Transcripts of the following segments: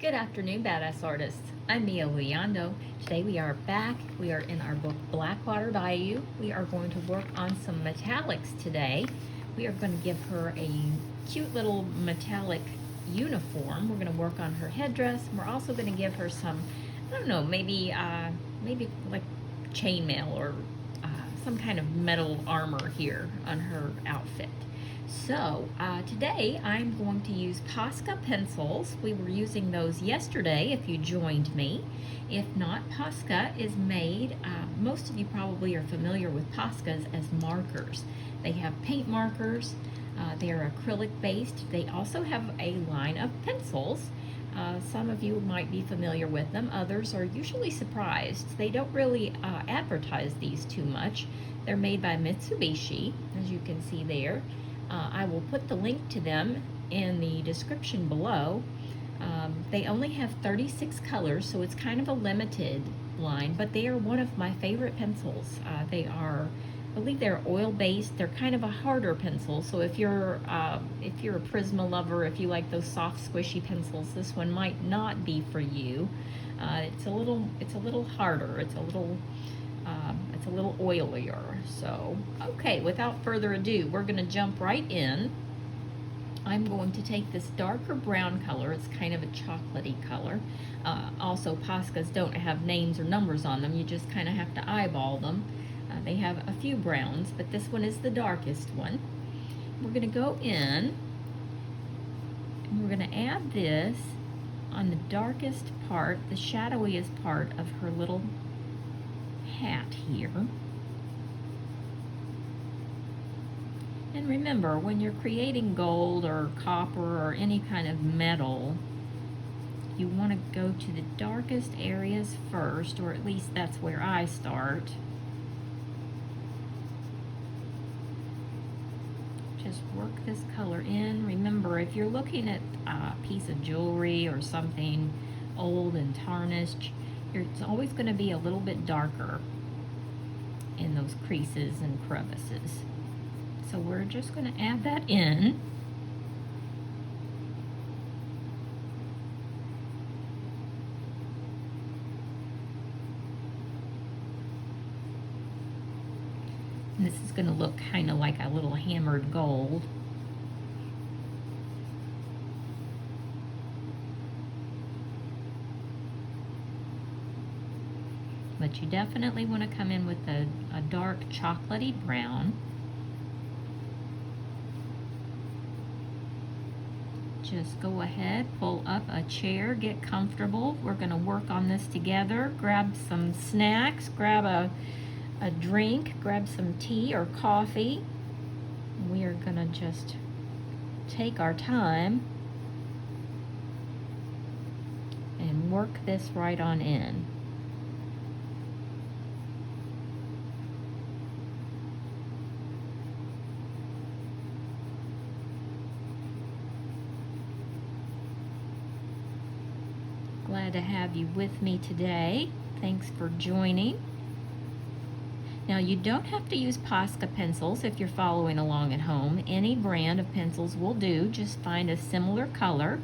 Good afternoon, Badass Artists. I'm Mia Leondo. Today we are back. We are in our book Blackwater Bayou. We are going to work on some metallics today. We are going to give her a cute little metallic uniform. We're going to work on her headdress. We're also going to give her some, I don't know, maybe like chainmail or some kind of metal armor here on her outfit. So today I'm going to use Posca pencils. We were using those yesterday if you joined me. If not, Posca is made, most of you probably are familiar with Poscas as markers. They have paint markers, they are acrylic based. They also have a line of pencils. Some of you might be familiar with them, others are usually surprised. They don't really advertise these too much. They're made by Mitsubishi, as you can see there. I will put the link to them in the description below. They only have 36 colors, so it's kind of a limited line, but they are one of my favorite pencils. They are, I believe they're oil-based. They're kind of a harder pencil, so if you're a Prisma lover, if you like those soft, squishy pencils, this one might not be for you. It's a little harder. It's a little oilier. So, okay, without further ado, we're going to jump right in. I'm going to take this darker brown color. It's kind of a chocolatey color. Also, Poscas don't have names or numbers on them. You just kind of have to eyeball them. They have a few browns, but this one is the darkest one. We're going to go in, and we're going to add this on the darkest part, the shadowiest part of her little hat here. And remember, when you're creating gold or copper or any kind of metal, you want to go to the darkest areas first, or at least that's where I start. Just work this color in. Remember, if you're looking at a piece of jewelry or something old and tarnished, it's always going to be a little bit darker in those creases and crevices. So we're just going to add that in. And this is going to look kind of like a little hammered gold. But you definitely want to come in with a dark chocolatey brown. Just go ahead, pull up a chair, get comfortable. We're going to work on this together. Grab some snacks, grab a drink, grab some tea or coffee. We are going to just take our time and work this right on in. Glad to have you with me today. Thanks for joining. Now, you don't have to use Posca pencils if you're following along at home. Any brand of pencils will do. Just find a similar color.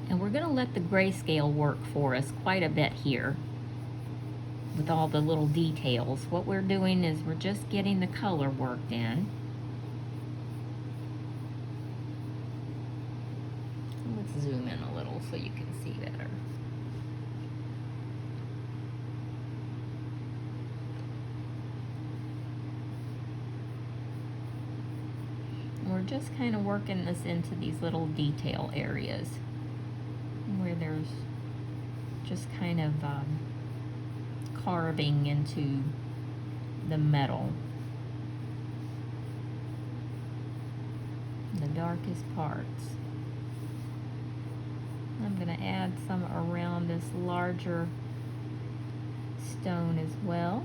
And we're going to let the grayscale work for us quite a bit here with all the little details. What we're doing is we're just getting the color worked in. Let's zoom in a little so you can see better. And we're just kind of working this into these little detail areas where there's just kind of carving into the metal. The darkest parts. I'm going to add some around this larger stone as well.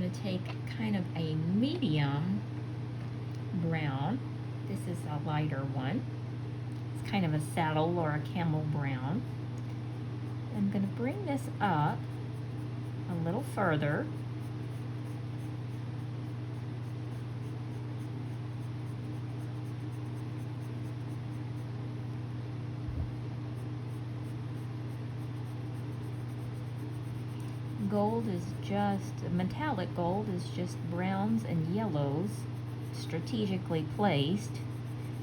going to take kind of a medium brown. This is a lighter one. It's kind of a saddle or a camel brown. I'm going to bring this up a little further. Gold is just, metallic gold is just browns and yellows strategically placed.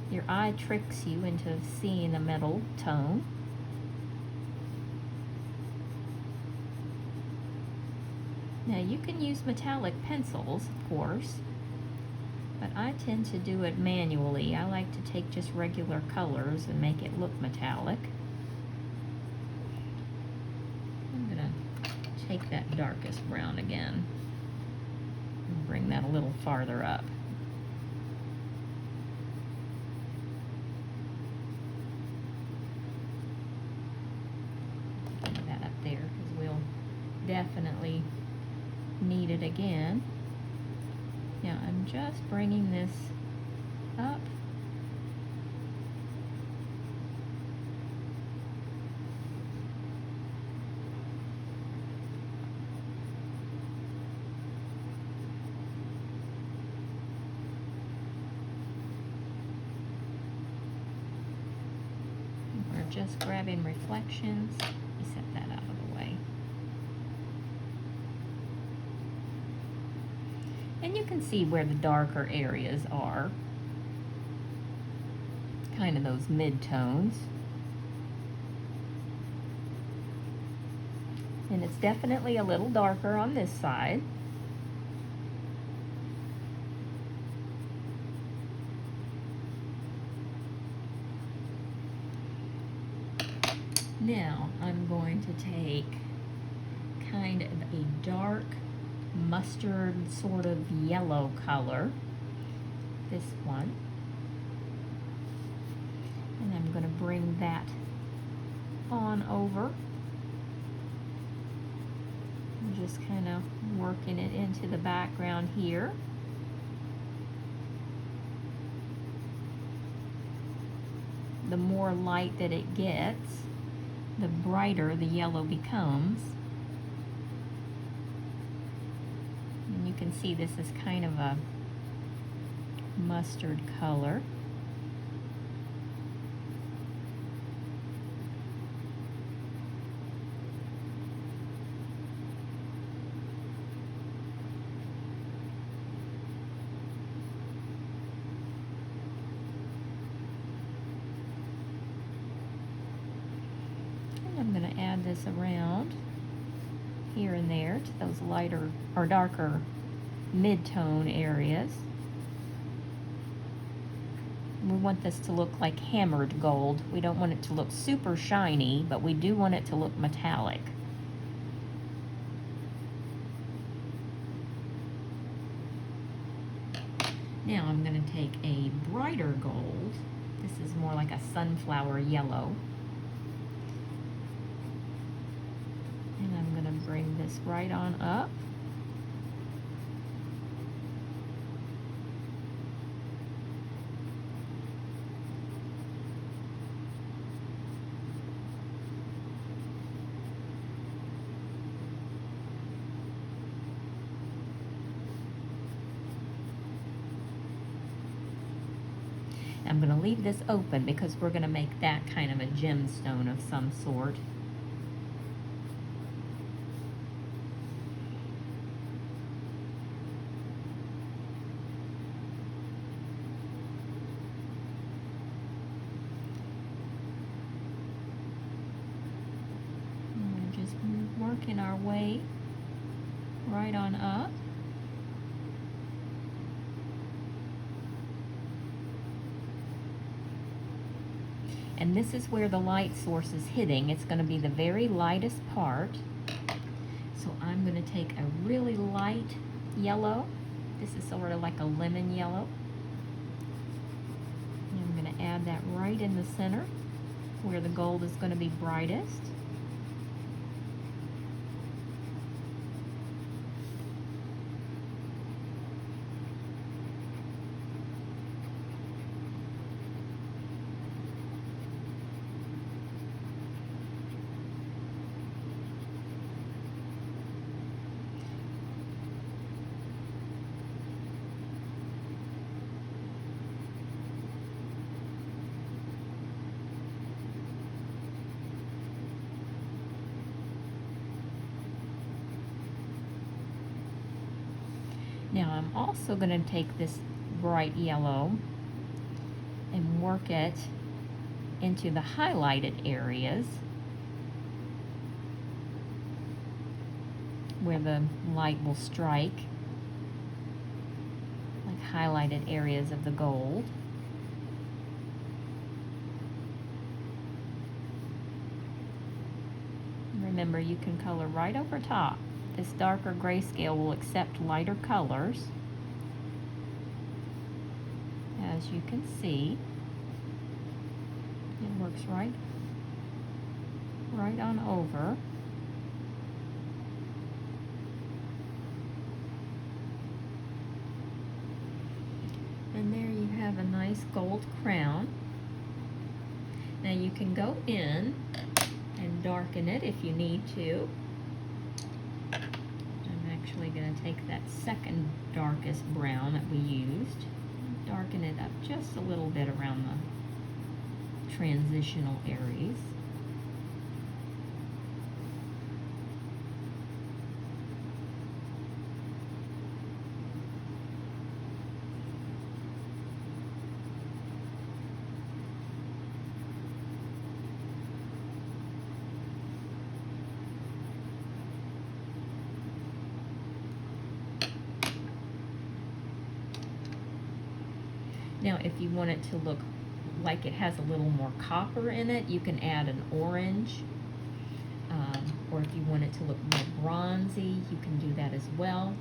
Your eye tricks you into seeing a metal tone. Now you can use metallic pencils, of course, but I tend to do it manually. I like to take just regular colors and make it look metallic. I'm gonna take that darkest brown again and bring that a little farther up. Get that up there because we'll definitely need it again. Now I'm just bringing this up. We're just grabbing reflections. Let me set that out of the way. And you can see where the darker areas are. Kind of those mid-tones. And it's definitely a little darker on this side. Now I'm going to take kind of a dark mustard sort of yellow color, this one, and I'm going to bring that on over. I'm just kind of working it into the background here. The more light that it gets, the brighter the yellow becomes. And you can see this is kind of a mustard color. I'm going to add this around here and there to those lighter or darker mid-tone areas. We want this to look like hammered gold. We don't want it to look super shiny, but we do want it to look metallic. Now I'm going to take a brighter gold. This is more like a sunflower yellow. And I'm going to bring this right on up. I'm going to leave this open because we're going to make that kind of a gemstone of some sort. Working our way right on up. And this is where the light source is hitting. It's going to be the very lightest part. So I'm going to take a really light yellow. This is sort of like a lemon yellow. And I'm going to add that right in the center where the gold is going to be brightest. Now I'm also going to take this bright yellow and work it into the highlighted areas where the light will strike, like highlighted areas of the gold. Remember, you can color right over top. This darker grayscale will accept lighter colors, as you can see. It works right on over. And there you have a nice gold crown. Now you can go in and darken it if you need to. I'm actually going to take that second darkest brown that we used, darken it up just a little bit around the transitional areas. Now, if you want it to look like it has a little more copper in it, you can add an orange. Or if you want it to look more bronzy, you can do that as well.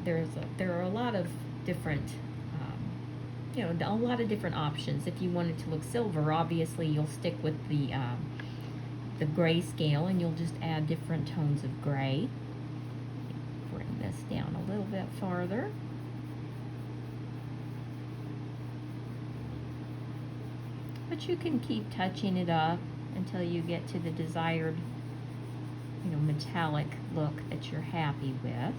There are a lot of different, a lot of different options. If you want it to look silver, obviously you'll stick with the grayscale, and you'll just add different tones of gray. Bring this down a little bit farther. But you can keep touching it up until you get to the desired, metallic look that you're happy with.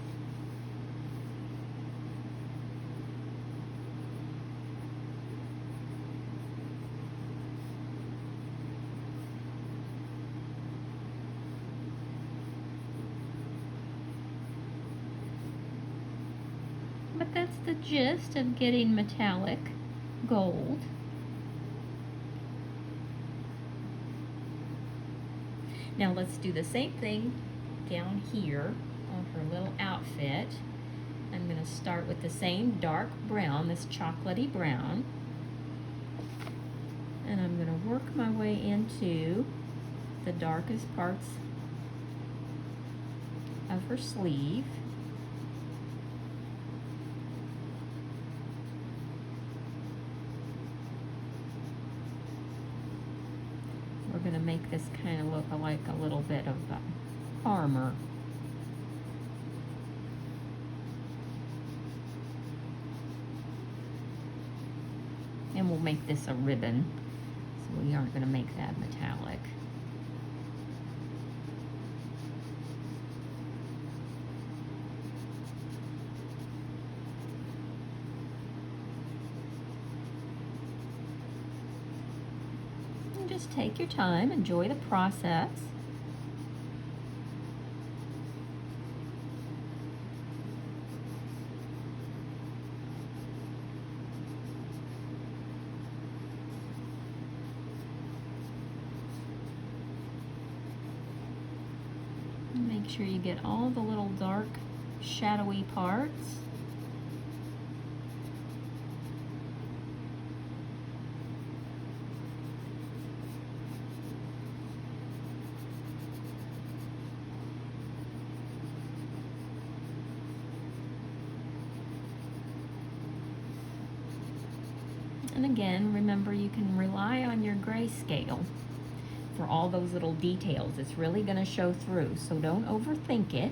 But that's the gist of getting metallic gold. Now let's do the same thing down here on her little outfit. I'm going to start with the same dark brown, this chocolatey brown. And I'm going to work my way into the darkest parts of her sleeve. We're going to make this kind of look like a little bit of armor. And we'll make this a ribbon, so we aren't going to make that metallic. Just take your time, enjoy the process. Make sure you get all the little dark, shadowy parts. And again, remember, you can rely on your grayscale for all those little details. It's really going to show through, so don't overthink it.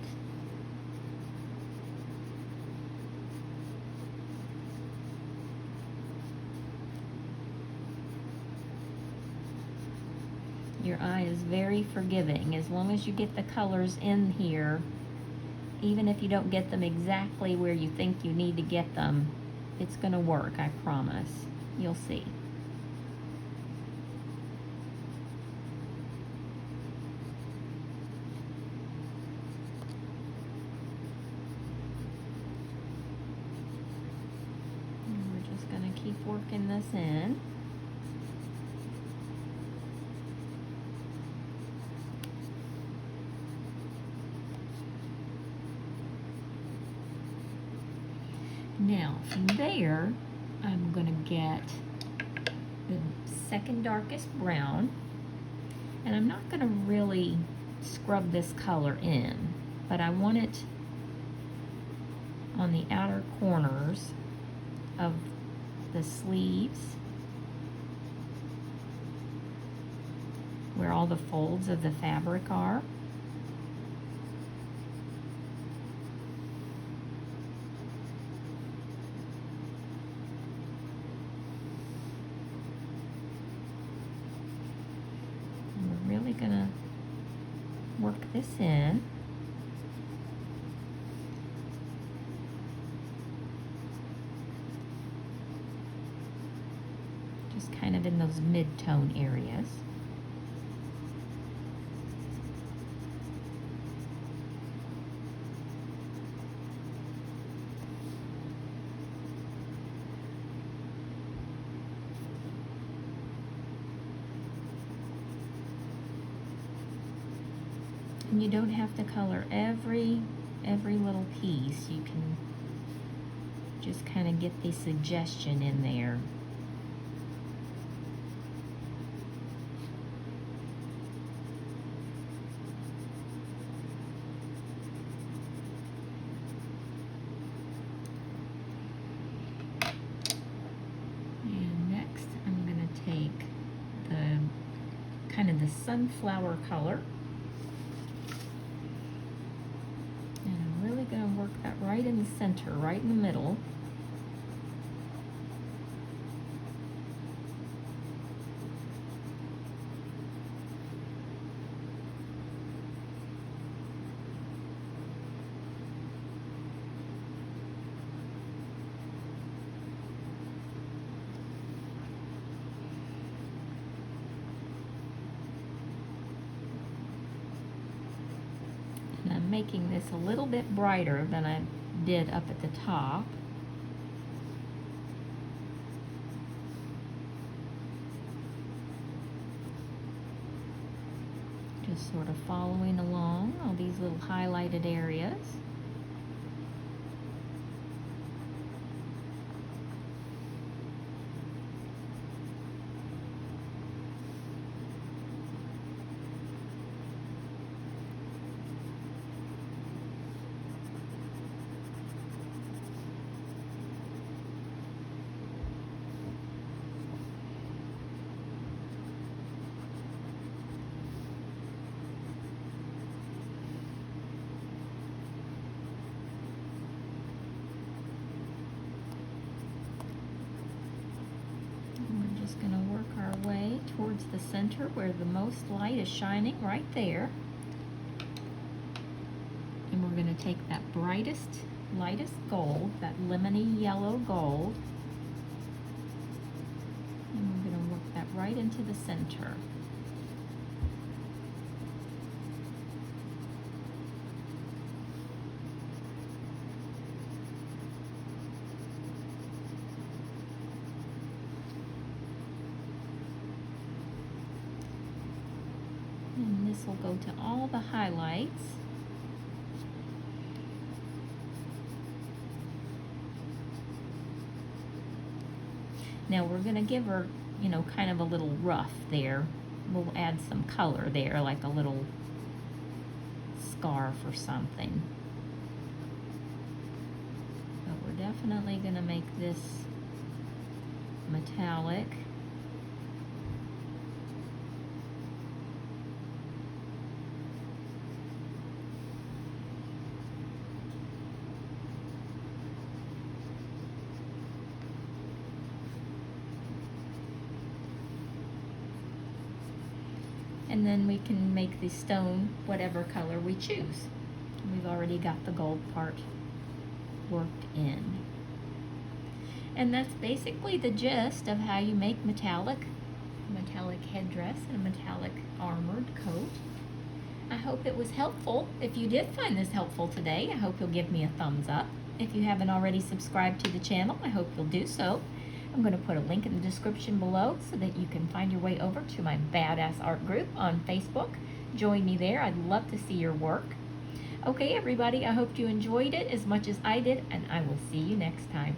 Your eye is very forgiving. As long as you get the colors in here, even if you don't get them exactly where you think you need to get them, it's going to work, I promise. You'll see. working this in. Now from there, I'm going to get the second darkest brown, and I'm not going to really scrub this color in, but I want it on the outer corners of the sleeves, where all the folds of the fabric are. And we're really gonna work this in. Just kind of in those mid-tone areas. And you don't have to color every little piece. You can just kind of get the suggestion in there. And next I'm going to take the kind of the sunflower color. Going to work that right in the center, right in the middle. Making this a little bit brighter than I did up at the top. Just sort of following along all these little highlighted areas. Going to work our way towards the center where the most light is shining, right there. And we're going to take that brightest, lightest gold, that lemony yellow gold, and we're going to work that right into the center. And this will go to all the highlights. Now we're going to give her, you know, kind of a little ruff there. We'll add some color there, like a little scarf or something. But we're definitely going to make this metallic. And then we can make the stone whatever color we choose. We've already got the gold part worked in. And that's basically the gist of how you make metallic headdress and a metallic armored coat. I hope it was helpful. If you did find this helpful today, I hope you'll give me a thumbs up. If you haven't already subscribed to the channel, I hope you'll do so. I'm going to put a link in the description below so that you can find your way over to my Badass Art group on Facebook. Join me there. I'd love to see your work. Okay, everybody, I hope you enjoyed it as much as I did, and I will see you next time.